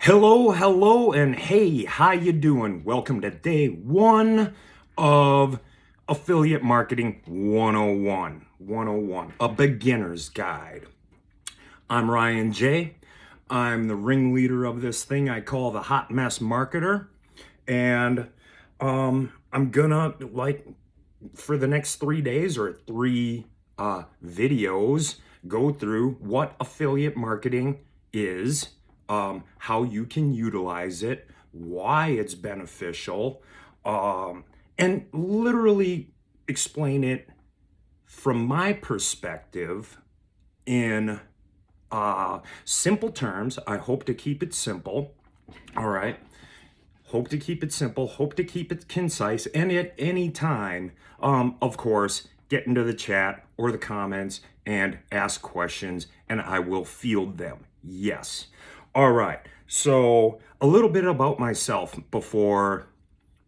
Hello, and hey, how you doing? Welcome to day one of Affiliate Marketing 101, a beginner's guide. I'm Ryan J. I'm the ringleader of this thing I call the Hot Mess Marketer. And I'm gonna, for the next 3 days or three videos, go through what affiliate marketing is, how you can utilize it, why it's beneficial, and literally explain it from my perspective in simple terms. I hope to keep it simple. All right. Hope to keep it simple, hope to keep it concise, and at any time, of course, get into the chat or the comments and ask questions, and I will field them. Yes. All right. So a little bit about myself before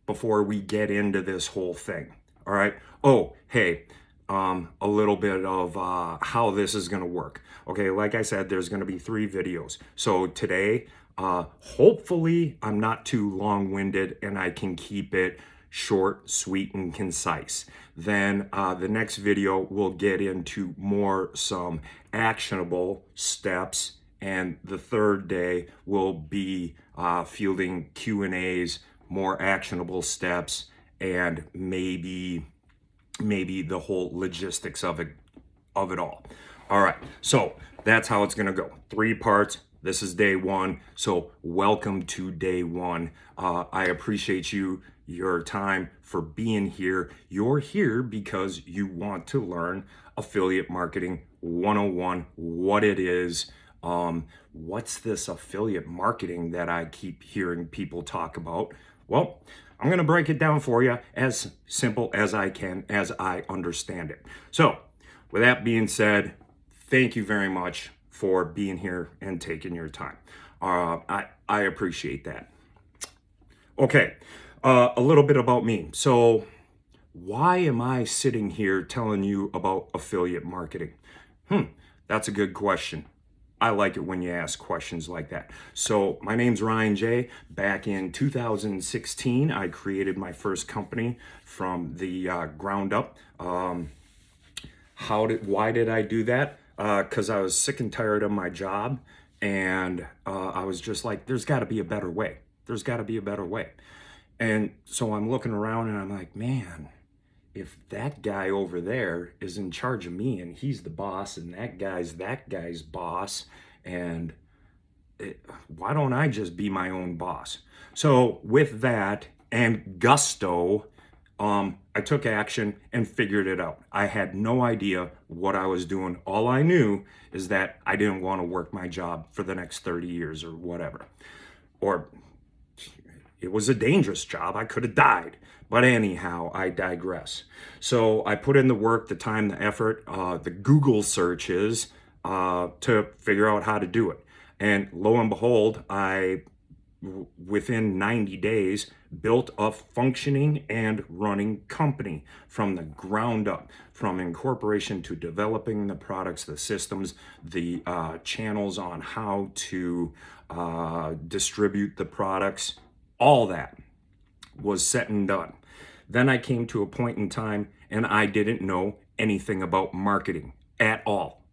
we get into this whole thing. All right. Oh, hey, a little bit of how this is going to work. Okay, like I said, there's going to be 3 videos. So today, hopefully I'm not too long-winded and I can keep it short, sweet, and concise. Then the next video will get into some actionable steps, and the third day will be fielding Q&As, more actionable steps, and maybe the whole logistics of it all. All right, so that's how it's gonna go. 3 parts. This is day one, so welcome to day one. I appreciate your time for being here. You're here because you want to learn affiliate marketing 101, what it is. What's this affiliate marketing that I keep hearing people talk about? Well, I'm going to break it down for you as simple as I can, as I understand it. So, with that being said, thank you very much for being here and taking your time. I appreciate that. Okay, a little bit about me. So, why am I sitting here telling you about affiliate marketing? That's a good question. I like it when you ask questions like that. So my name's Ryan J. Back in 2016, I created my first company from the ground up. Why did I do that? Because I was sick and tired of my job, and I was just like, there's got to be a better way. There's got to be a better way. And so I'm looking around and I'm like, man, if that guy over there is in charge of me and he's the boss and that guy's boss, and why don't I just be my own boss? So with that and gusto, I took action and figured it out. I had no idea what I was doing. All I knew is that I didn't want to work my job for the next 30 years or whatever. Or it was a dangerous job. I could have died. But anyhow, I digress. So I put in the work, the time, the effort, the Google searches to figure out how to do it. And lo and behold, within 90 days, built a functioning and running company from the ground up, from incorporation to developing the products, the systems, the channels on how to distribute the products. All that was set and done. Then I came to a point in time and I didn't know anything about marketing at all.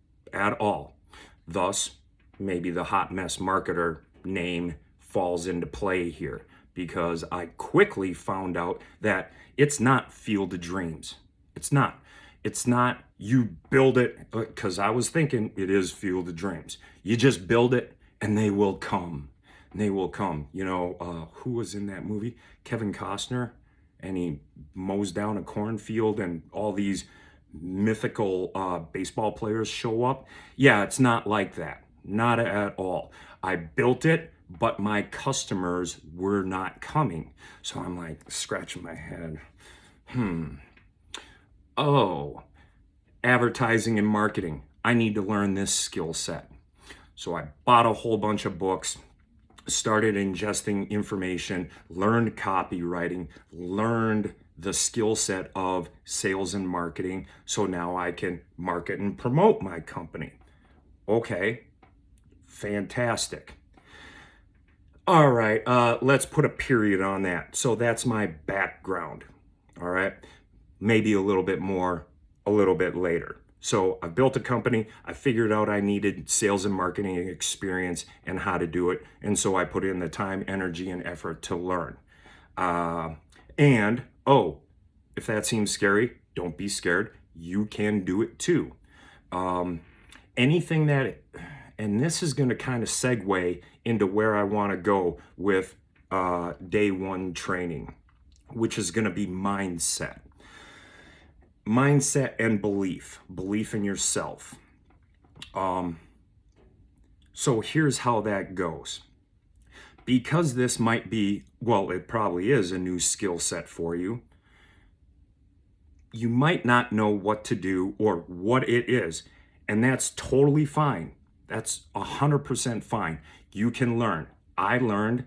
Thus, maybe the Hot Mess Marketer name falls into play here, because I quickly found out that it's not Field of Dreams. It's not you build it, because I was thinking it is Field of Dreams. You just build it and they will come. They will come. You know, who was in that movie? Kevin Costner, and he mows down a cornfield and all these mythical baseball players show up. Yeah, it's not like that. Not at all. I built it, but my customers were not coming. So I'm like scratching my head. Oh, advertising and marketing. I need to learn this skill set. So I bought a whole bunch of books, started ingesting information, learned copywriting, learned the skill set of sales and marketing. So now I can market and promote my company. Okay, fantastic. All right, let's put a period on that. So that's my background. All right, maybe a little bit more a little bit later. So I built a company. I figured out I needed sales and marketing experience and how to do it. And so I put in the time, energy, and effort to learn. And oh, if that seems scary, don't be scared. You can do it too. Anything that, and this is going to kind of segue into where I want to go with day one training, which is going to be mindset. Mindset and belief in yourself. So here's how that goes. Because this might be, well, it probably is a new skill set for you. You might not know what to do or what it is, and that's totally fine. That's 100% fine. You can learn. I learned.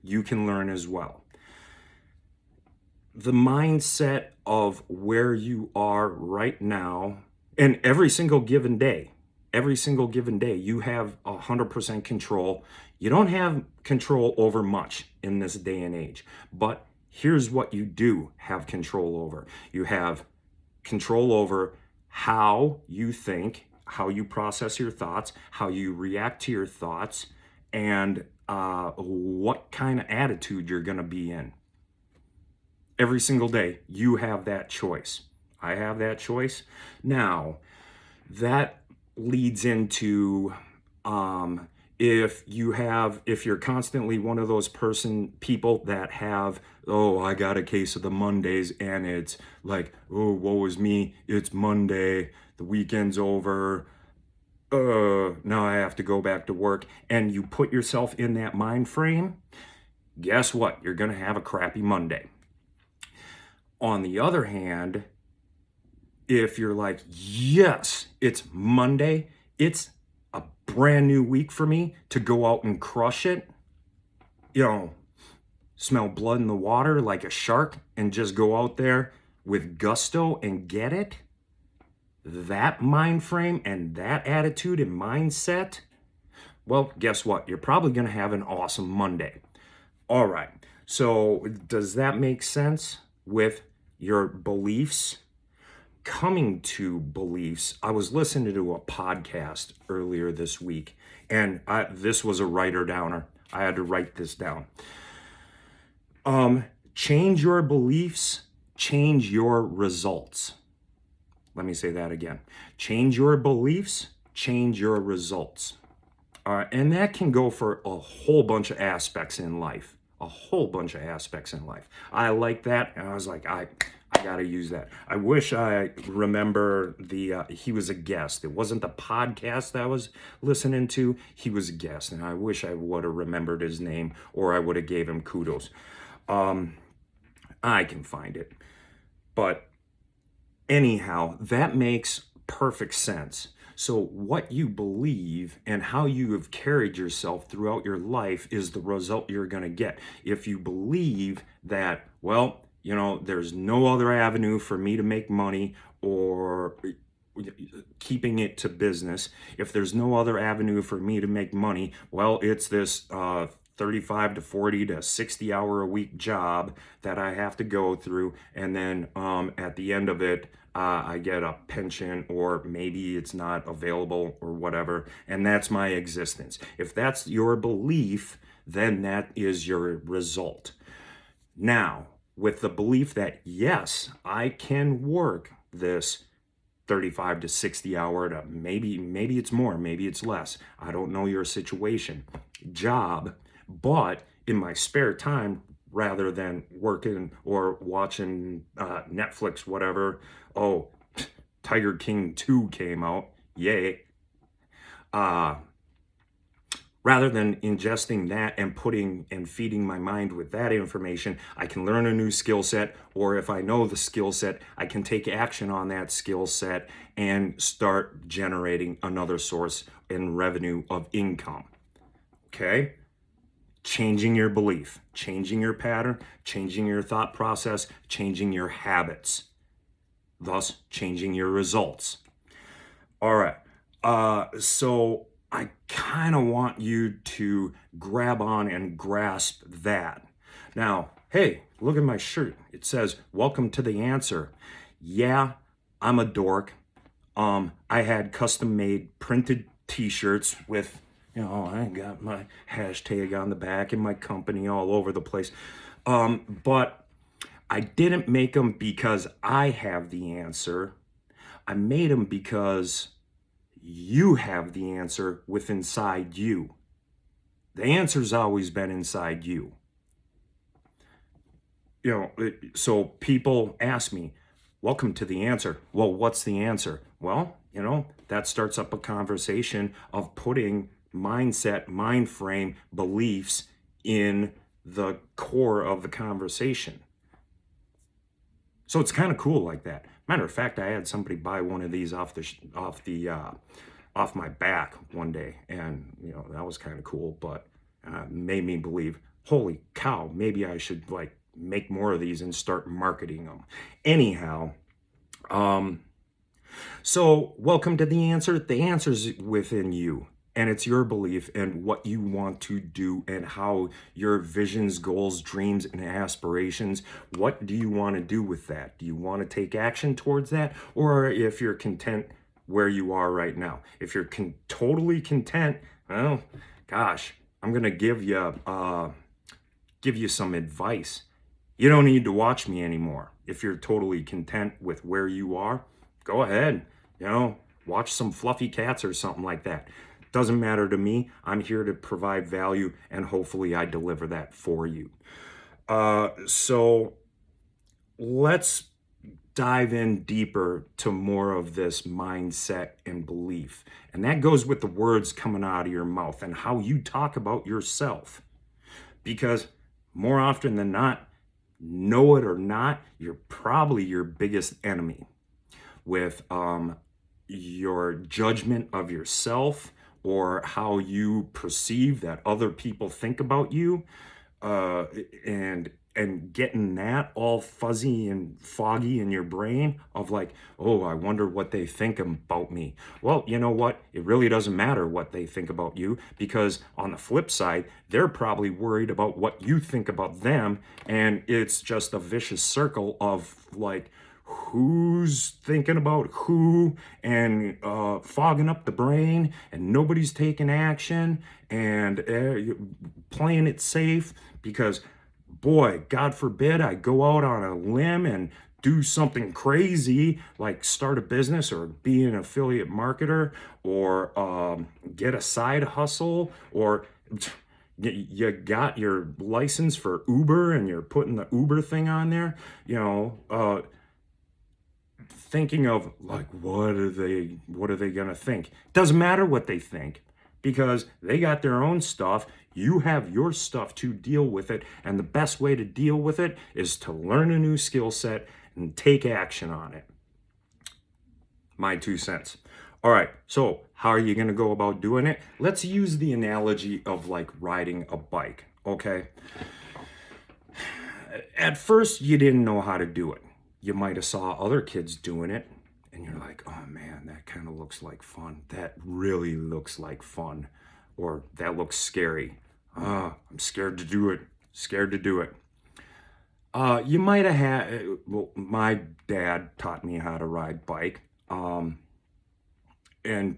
You can learn as well. The mindset of where you are right now, and every single given day, you have 100% control. You don't have control over much in this day and age, but here's what you do have control over. You have control over how you think, how you process your thoughts, how you react to your thoughts, and what kind of attitude you're going to be in. Every single day, you have that choice. I have that choice. Now, that leads into if you're constantly one of those people that have, oh, I got a case of the Mondays, and it's like, oh, woe is me, it's Monday, the weekend's over, now I have to go back to work, and you put yourself in that mind frame, guess what? You're going to have a crappy Monday. On the other hand, if you're like, yes, it's Monday, it's a brand new week for me to go out and crush it, smell blood in the water like a shark and just go out there with gusto and get it, that mind frame and that attitude and mindset, well, guess what? You're probably going to have an awesome Monday. All right. So does that make sense with your beliefs? Coming to beliefs, I was listening to a podcast earlier this week, and this was a writer downer. I had to write this down. Change your beliefs, change your results. Let me say that again. Change your beliefs, change your results. And that can go for a whole bunch of aspects in life. I like that, and I was like, I got to use that. I wish I remember he was a guest. It wasn't the podcast that I was listening to. He was a guest, and I wish I would have remembered his name, or I would have gave him kudos. I can find it. But anyhow, that makes perfect sense. So what you believe and how you have carried yourself throughout your life is the result you're going to get. If you believe that, well, there's no other avenue for me to make money, or keeping it to business, if there's no other avenue for me to make money, well, it's this 35 to 40 to 60 hour a week job that I have to go through, and then at the end of it, I get a pension, or maybe it's not available or whatever, and that's my existence. If that's your belief, then that is your result. Now, with the belief that, yes, I can work this 35 to 60 hour to maybe it's more, maybe it's less. I don't know your situation. Job, but in my spare time, rather than working or watching Netflix, whatever. Oh, Tiger King 2 came out. Yay. Rather than ingesting that and putting and feeding my mind with that information, I can learn a new skill set, or if I know the skill set, I can take action on that skill set and start generating another source and revenue of income. Okay? Changing your belief, changing your pattern, changing your thought process, changing your habits, thus changing your results. All right. So I kind of want you to grab on and grasp that. Now, hey, look at my shirt. It says, "Welcome to the answer." Yeah, I'm a dork. I had custom made printed t-shirts with, I got my hashtag on the back and my company all over the place. But I didn't make them because I have the answer. I made them because you have the answer within inside you. The answer's always been inside you. So people ask me, "Welcome to the answer." Well, what's the answer? Well, that starts up a conversation of putting mindset, mind frame, beliefs in the core of the conversation. So it's kind of cool like that. Matter of fact, I had somebody buy one of these off my back one day, and that was kind of cool, but made me believe, holy cow, maybe I should make more of these and start marketing them. Anyhow, so welcome to the answer. The answer's within you. And it's your belief and what you want to do and how your visions, goals, dreams, and aspirations, what do you want to do with that? Do you want to take action towards that? Or if you're content where you are right now, if you're totally content, well, gosh, I'm going to give you some advice. You don't need to watch me anymore. If you're totally content with where you are, go ahead, watch some fluffy cats or something like that. Doesn't matter to me. I'm here to provide value, and hopefully I deliver that for you. So let's dive in deeper to more of this mindset and belief. And that goes with the words coming out of your mouth and how you talk about yourself. Because more often than not, know it or not, you're probably your biggest enemy with your judgment of yourself, or how you perceive that other people think about you, and getting that all fuzzy and foggy in your brain of like, oh, I wonder what they think about me. Well, you know what? It really doesn't matter what they think about you, because on the flip side, they're probably worried about what you think about them, and it's just a vicious circle of like, who's thinking about who, and fogging up the brain, and nobody's taking action, and playing it safe, because boy, God forbid I go out on a limb and do something crazy like start a business or be an affiliate marketer, or get a side hustle, or you got your license for Uber and you're putting the Uber thing on there, thinking of like, what are they gonna think? Doesn't matter what they think, because they got their own stuff. You have your stuff to deal with it, and the best way to deal with it is to learn a new skill set and take action on it. My 2 cents. All right, so how are you gonna go about doing it? Let's use the analogy of like riding a bike, okay? At first, you didn't know how to do it. You might have saw other kids doing it, and you're like, oh man, that kind of looks like fun. That really looks like fun. Or that looks scary. I'm scared to do it. Scared to do it. You might have had, well, my dad taught me how to ride bike. And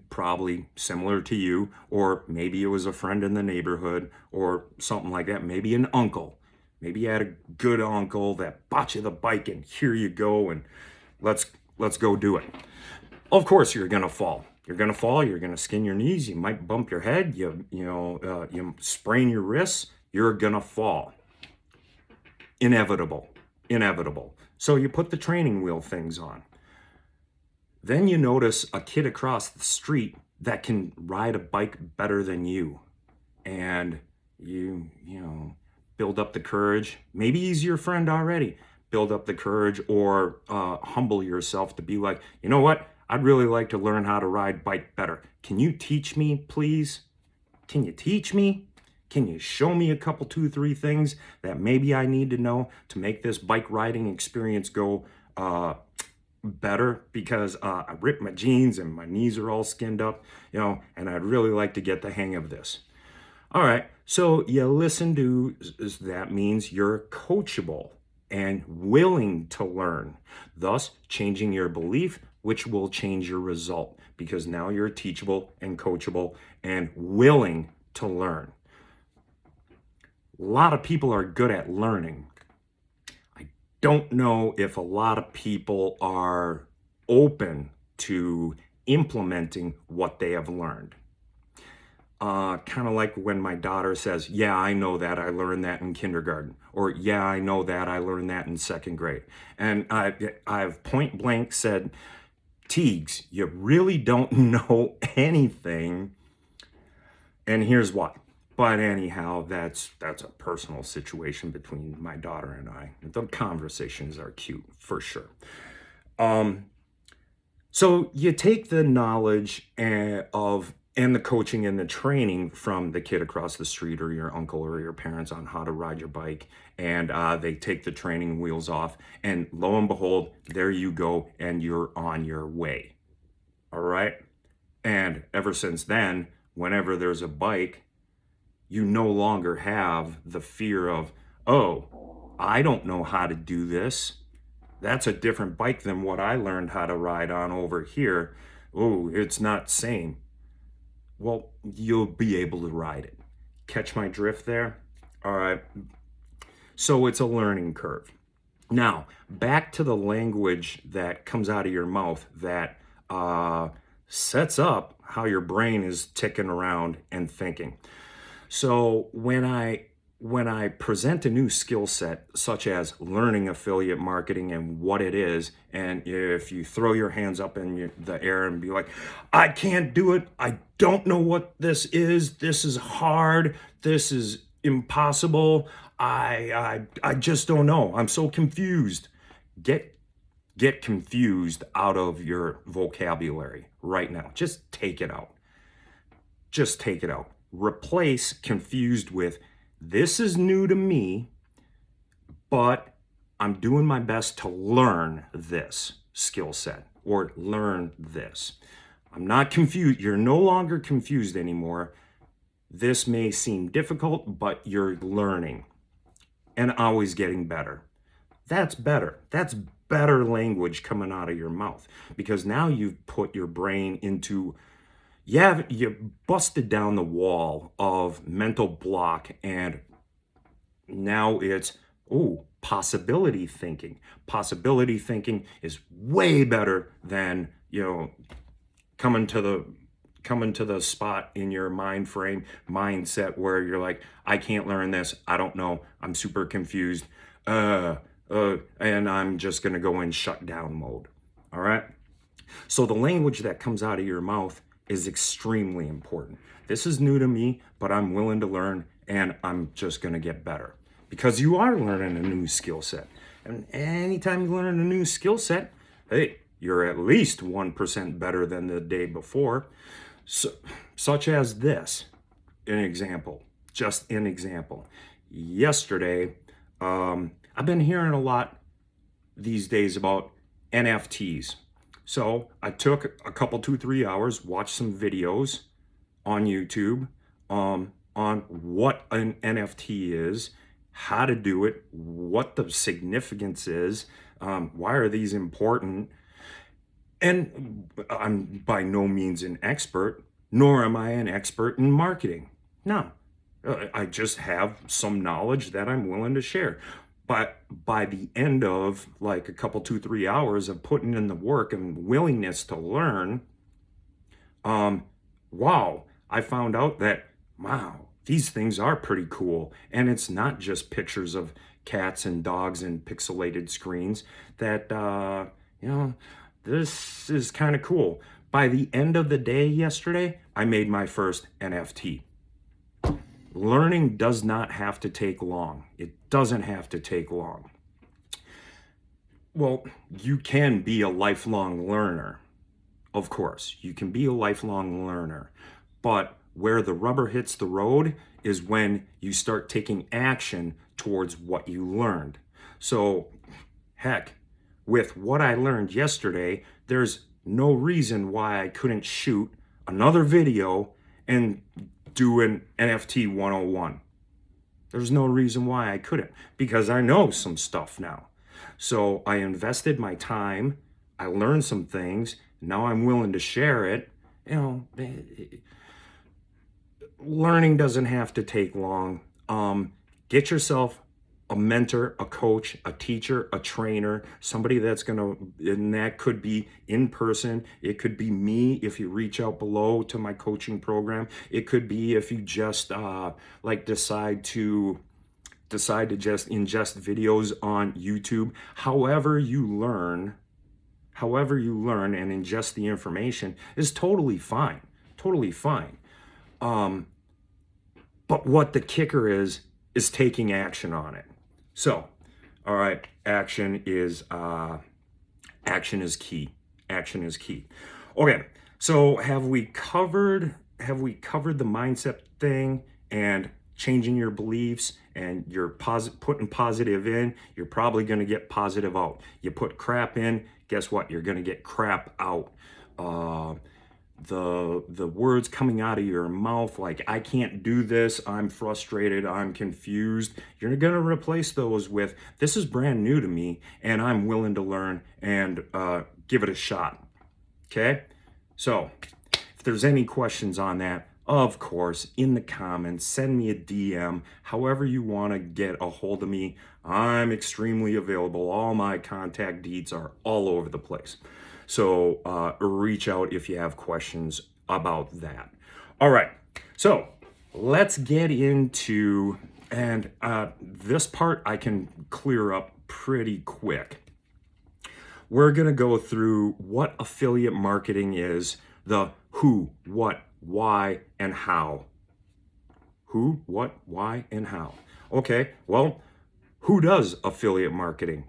probably similar to you, or maybe it was a friend in the neighborhood or something like that. Maybe an uncle. Maybe you had a good uncle that bought you the bike, and here you go, and let's go do it. Of course, you're gonna fall. You're gonna fall. You're gonna skin your knees. You might bump your head. You sprain your wrists. You're gonna fall. Inevitable. So you put the training wheel things on. Then you notice a kid across the street that can ride a bike better than you, and you build up the courage. Maybe he's your friend already. Build up the courage, or humble yourself to be like, you know what? I'd really like to learn how to ride bike better. Can you teach me, please? Can you teach me? Can you show me a couple, 2, 3 things that maybe I need to know to make this bike riding experience go better because I ripped my jeans and my knees are all skinned up, and I'd really like to get the hang of this. All right, so you listen to, that means you're coachable and willing to learn, thus changing your belief, which will change your result because now you're teachable and coachable and willing to learn. A lot of people are good at learning. I don't know if a lot of people are open to implementing what they have learned. Kind of like when my daughter says, yeah, I know that. I learned that in kindergarten. Or, yeah, I know that. I learned that in second grade. And I've point blank said, Teagues, you really don't know anything. And here's why. But anyhow, that's a personal situation between my daughter and I. The conversations are cute, for sure. So you take the knowledge and the coaching and the training from the kid across the street or your uncle or your parents on how to ride your bike, and they take the training wheels off, and lo and behold, there you go, and you're on your way. All right? And ever since then, whenever there's a bike, you no longer have the fear of, oh, I don't know how to do this. That's a different bike than what I learned how to ride on over here. Oh, it's not same. Well, you'll be able to ride it. Catch my drift there? All right. So it's a learning curve. Now, back to the language that comes out of your mouth that sets up how your brain is ticking around and thinking. So when I present a new skill set, such as learning affiliate marketing and what it is, and if you throw your hands up in the air and be like, I can't do it, I don't know what this is hard, this is impossible, I just don't know, I'm so confused. Get confused out of your vocabulary right now. Just take it out. Just take it out. Replace confused with, this is new to me, but I'm doing my best to learn this skill set or learn this. I'm not confused. You're no longer confused anymore. This may seem difficult, but you're learning and always getting better. That's better. That's better language coming out of your mouth because now you've put your brain into, you busted down the wall of mental block, and now it's, possibility thinking. Possibility thinking is way better than, coming to the spot in your mindset where you're like, I can't learn this. I don't know. I'm super confused. And I'm just going to go in shutdown mode. All right. So the language that comes out of your mouth is extremely important. This is new to me, but I'm willing to learn, and I'm just going to get better because you are learning a new skill set. And anytime you learn a new skill set, hey, you're at least 1% better than the day before. So, such as this, just an example. Yesterday, I've been hearing a lot these days about NFTs. So I took a couple, 2-3 hours, watched some videos on YouTube on what an NFT is, how to do it, what the significance is, why are these important. And I'm by no means an expert, nor am I an expert in marketing. No, I just have some knowledge that I'm willing to share. But by the end of like a couple, 2-3 hours of putting in the work and willingness to learn, wow, I found out that, wow, these things are pretty cool. And it's not just pictures of cats and dogs and pixelated screens that, this is kind of cool. By the end of the day yesterday, I made my first NFT. Learning does not have to take long. It doesn't have to take long. Well, you can be a lifelong learner. Of course, you can be a lifelong learner. But where the rubber hits the road is when you start taking action towards what you learned. So, heck, with what I learned yesterday, there's no reason why I couldn't shoot another video and do an NFT 101. There's no reason why I couldn't, because I know some stuff now. So I invested my time, I learned some things, now I'm willing to share it. You know, learning doesn't have to take long. Get yourself a mentor, a coach, a teacher, a trainer, somebody that's gonna, and that could be in person. It could be me if you reach out below to my coaching program. It could be if you just decide to just ingest videos on YouTube. However you learn and ingest the information is totally fine. Totally fine. But what the kicker is taking action on it. So, all right, action is key. Action is key. Okay, so have we covered the mindset thing and changing your beliefs, and you're putting positive in, you're probably going to get positive out. You put crap in, guess what? You're going to get crap out. The words coming out of your mouth like, I can't do this, I'm frustrated, I'm confused, you're going to replace those with, this is brand new to me and I'm willing to learn and give it a shot. Okay? So if there's any questions on that, of course, in the comments, send me a DM, however you want to get a hold of me. I'm extremely available. All my contact deeds are all over the place. So reach out if you have questions about that. All right, so let's get into, and this part I can clear up pretty quick. We're gonna go through what affiliate marketing is, the who, what, why, and how. Who, what, why, and how. Okay, well, who does affiliate marketing?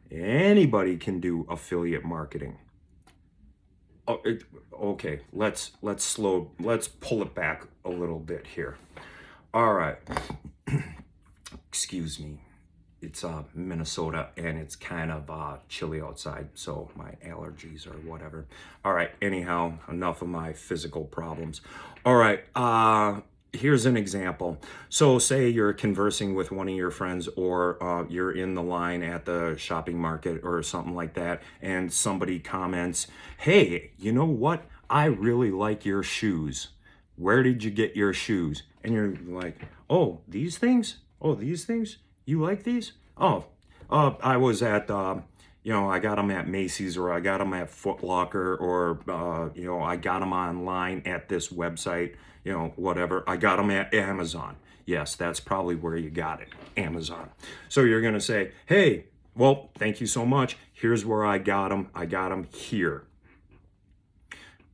Anybody can do affiliate marketing. Okay, let's pull it back a little bit here. All right. Excuse me. It's Minnesota and it's kind of chilly outside, so my allergies or whatever. All right, anyhow, enough of my physical problems. All right, here's an example. So say you're conversing with one of your friends, or you're in the line at the shopping market or something like that, and somebody comments, hey, you know what? I really like your shoes. Where did you get your shoes? And you're like, oh, these things? Oh, these things? You like these? Oh, I was at, I got them at Macy's, or I got them at Foot Locker, or, I got them online at this website, whatever. I got them at Amazon. Yes, that's probably where you got it, Amazon. So you're going to say, hey, well, thank you so much. Here's where I got them. I got them here.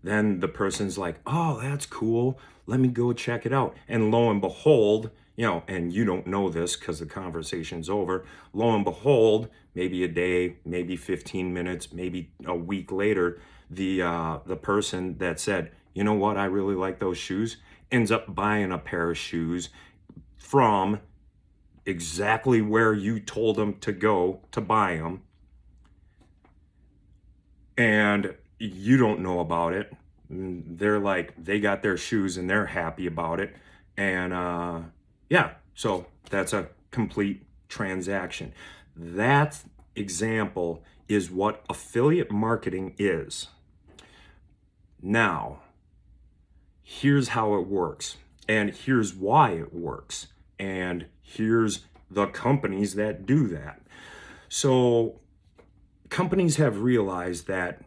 Then the person's like, oh, that's cool. Let me go check it out. And lo and behold, and you don't know this because the conversation's over. Lo and behold, maybe a day, maybe 15 minutes, maybe a week later, the person that said, you know what, I really like those shoes, ends up buying a pair of shoes from exactly where you told them to go to buy them. And you don't know about it. They're like, they got their shoes and they're happy about it. And yeah, so that's a complete transaction. That example is what affiliate marketing is. Now, here's how it works, and here's why it works, and here's the companies that do that. So companies have realized that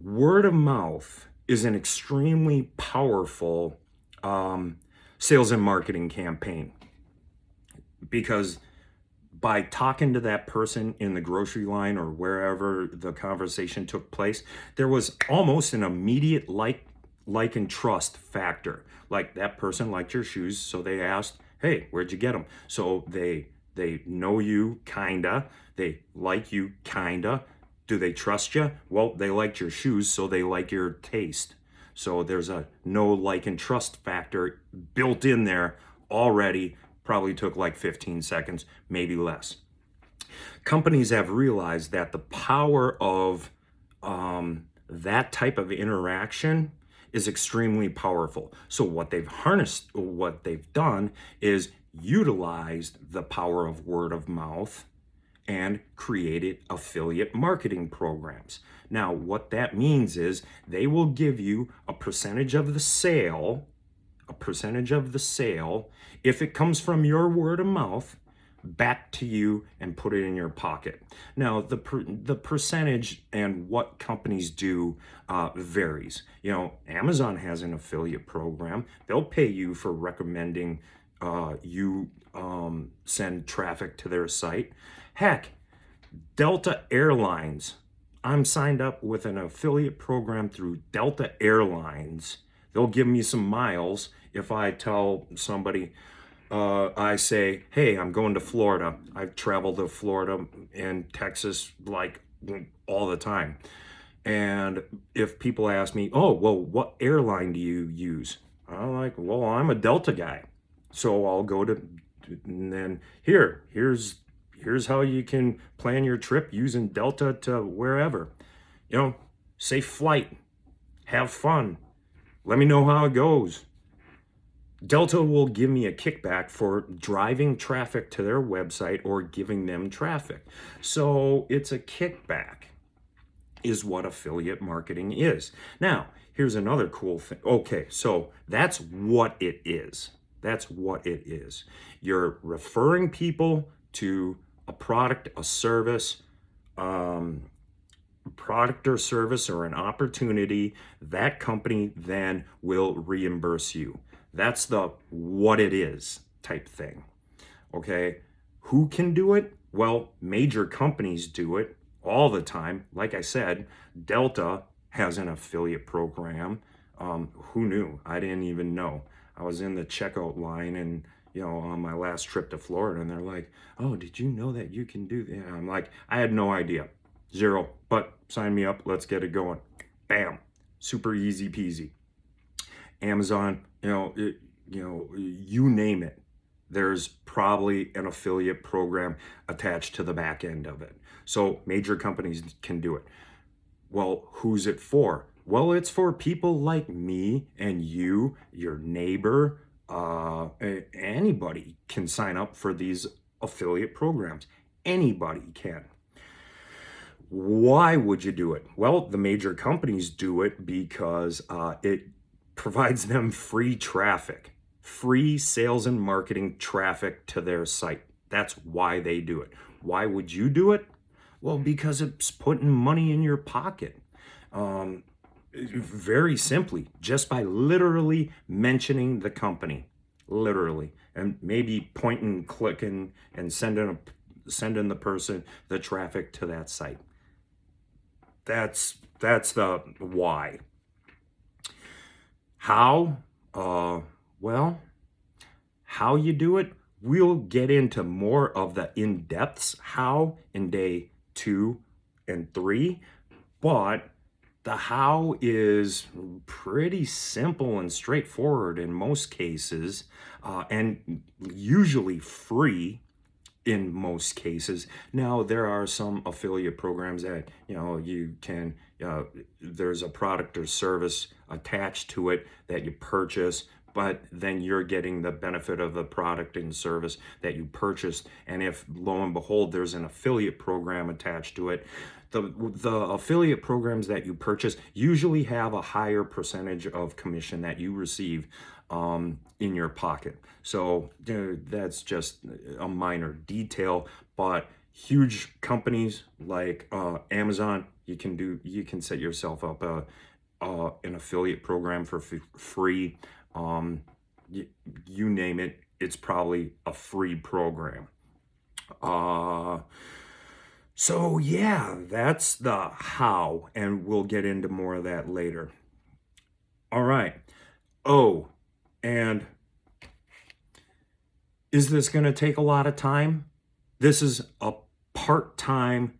word of mouth is an extremely powerful sales and marketing campaign, because by talking to that person in the grocery line or wherever the conversation took place, there was almost an immediate like and trust factor. Like, that person liked your shoes, so they asked, hey, where'd you get them? So they know you, kinda. They like you, kinda. Do they trust you? Well, they liked your shoes, so they like your taste. So there's a know, like, and trust factor built in there already. Probably took like 15 seconds, maybe less. Companies have realized that the power of that type of interaction is extremely powerful. So what they've done is utilized the power of word of mouth and created affiliate marketing programs. Now, what that means is they will give you a percentage of the sale, if it comes from your word of mouth, back to you and put it in your pocket. Now, the percentage and what companies do varies. You know, Amazon has an affiliate program. They'll pay you for recommending you send traffic to their site. Heck, Delta Airlines. I'm signed up with an affiliate program through Delta Airlines. They'll give me some miles if I tell somebody, I say, hey, I'm going to Florida. I've traveled to Florida and Texas like all the time. And if people ask me, oh, well, what airline do you use? I'm like, well, I'm a Delta guy. So I'll go to, and then here's how you can plan your trip using Delta to wherever. You know, safe flight, have fun. Let me know how it goes. Delta will give me a kickback for driving traffic to their website or giving them traffic. So it's a kickback, is what affiliate marketing is. Now, here's another cool thing. Okay, so that's what it is. That's what it is. You're referring people to a product, a service, product or service or an opportunity. That company then will reimburse you. That's the what it is type thing. Okay, who can do it? Well, major companies do it all the time. Like I said, Delta has an affiliate program. Who knew? I didn't even know. I was in the checkout line and, you know, on my last trip to Florida, and they're like, oh, did you know that you can do that? And I'm like, I had no idea. Zero, but sign me up. Let's get it going. Bam. Super easy peasy. Amazon, you name it. There's probably an affiliate program attached to the back end of it. So major companies can do it. Well, who's it for? Well, it's for people like me and you, your neighbor. Anybody can sign up for these affiliate programs. Anybody can. Why would you do it? Well, the major companies do it because it provides them free traffic, free sales and marketing traffic to their site. That's why they do it. Why would you do it? Well, because it's putting money in your pocket. Very simply, just by literally mentioning the company, literally, and maybe pointing, clicking, and sending the person the traffic to that site. That's the why. How? Well, how you do it, we'll get into more of the in-depths how in day 2 and 3, but the how is pretty simple and straightforward in most cases, and usually free in most cases. Now, there are some affiliate programs that, you can, there's a product or service attached to it that you purchase, but then you're getting the benefit of the product and service that you purchased. And if lo and behold, there's an affiliate program attached to it, the affiliate programs that you purchase usually have a higher percentage of commission that you receive in your pocket. So that's just a minor detail, but huge companies like Amazon, you can set yourself up an affiliate program for free. You name it, it's probably a free program. So yeah, that's the how, and we'll get into more of that later. All right. Oh, and is this going to take a lot of time? This is a part-time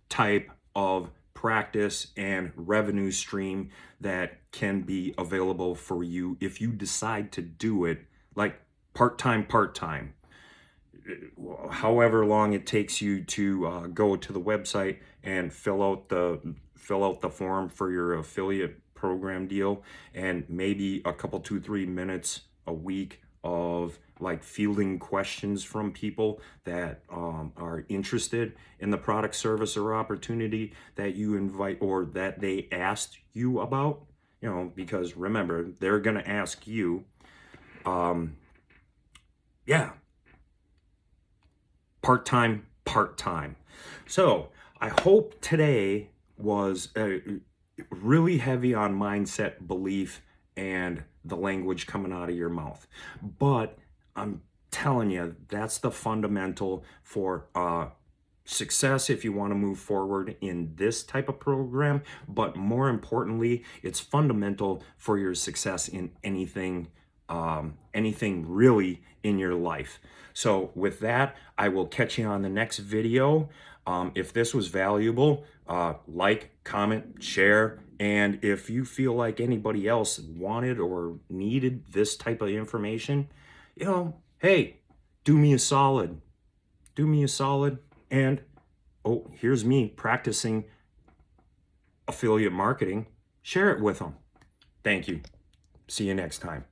type of practice and revenue stream that can be available for you if you decide to do it like part-time. however long it takes you to go to the website and fill out the form for your affiliate program deal, and maybe a couple 2-3 minutes a week of like fielding questions from people that are interested in the product, service, or opportunity that you invite or that they asked you about. Because remember, they're gonna ask you. Yeah, part-time. So I hope today was really heavy on mindset, belief, and the language coming out of your mouth. But I'm telling you, that's the fundamental for success if you want to move forward in this type of program. But more importantly, it's fundamental for your success in anything really in your life. So with that, I will catch you on the next video. If this was valuable, like, comment, share, and if you feel like anybody else wanted or needed this type of information, hey, do me a solid. And oh, here's me practicing affiliate marketing. Share it with them. Thank you. See you next time.